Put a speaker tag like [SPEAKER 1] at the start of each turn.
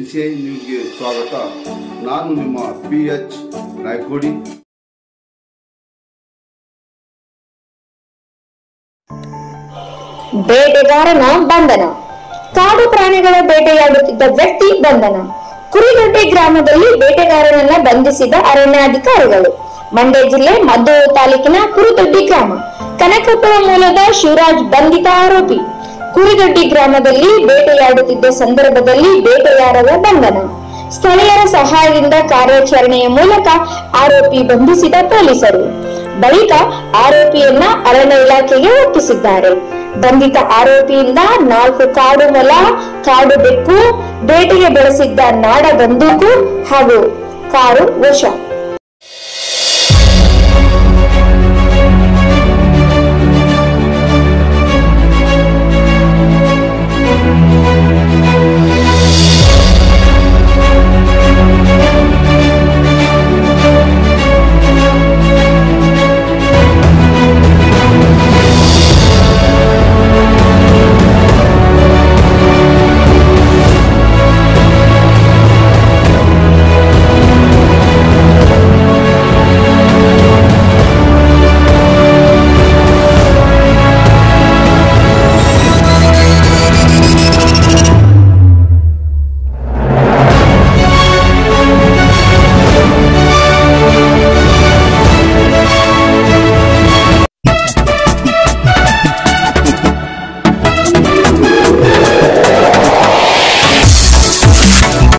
[SPEAKER 1] NCI ನ್ಯೂಸ್ಗೆ ಸ್ವಾಗತ. ನಾನು ನಿಮ್ಮ PH ನಾಯ್ಕೋಡಿ.
[SPEAKER 2] ಬೇಟೆಗಾರನ ಬಂಧನ. ಕಾಡು ಪ್ರಾಣಿಗಳ ಬೇಟೆಯಾಡುತ್ತಿದ್ದ ವ್ಯಕ್ತಿ ಬಂಧನ. ಕುರಿಗಟ್ಟೆ ಗ್ರಾಮದಲ್ಲಿ ಬೇಟೆಗಾರನನ್ನ ಬಂಧಿಸಿದ ಅರಣ್ಯಾಧಿಕಾರಿಗಳು. ಮಂಡ್ಯ ಜಿಲ್ಲೆ ಮದ್ದೂರು ತಾಲೂಕಿನ ಕುರಿದೊಡ್ಡಿ ಗ್ರಾಮ. ಕನಕಪುರ ಮೂಲದ ಶಿವರಾಜ್ ಬಂಧಿತ ಆರೋಪಿ. ಕುರಿದೊಡ್ಡಿ ಗ್ರಾಮದಲ್ಲಿ ಬೇಟೆಯಾಡುತ್ತಿದ್ದ ಸಂದರ್ಭದಲ್ಲಿ ಬೇಟೆಗಾರರ ಬಂಧನ. ಸ್ಥಳೀಯರ ಸಹಾಯದಿಂದ ಕಾರ್ಯಾಚರಣೆಯ ಮೂಲಕ ಆರೋಪಿ ಬಂಧಿಸಿದ ಪೊಲೀಸರು. ಬಳಿಕ ಆರೋಪಿಯನ್ನ ಅರಣ್ಯ ಇಲಾಖೆಗೆ ಒಪ್ಪಿಸಿದ್ದಾರೆ. ಬಂಧಿತ ಆರೋಪಿಯಿಂದ 4 ಕಾಡು ಮೊಲ, ಕಾಡು ಬೆಕ್ಕು, ಬೇಟೆಗೆ ಬಳಸಿದ್ದ ನಾಡ ಬಂದೂಕು ಹಾಗೂ ಕಾರು ವಶ.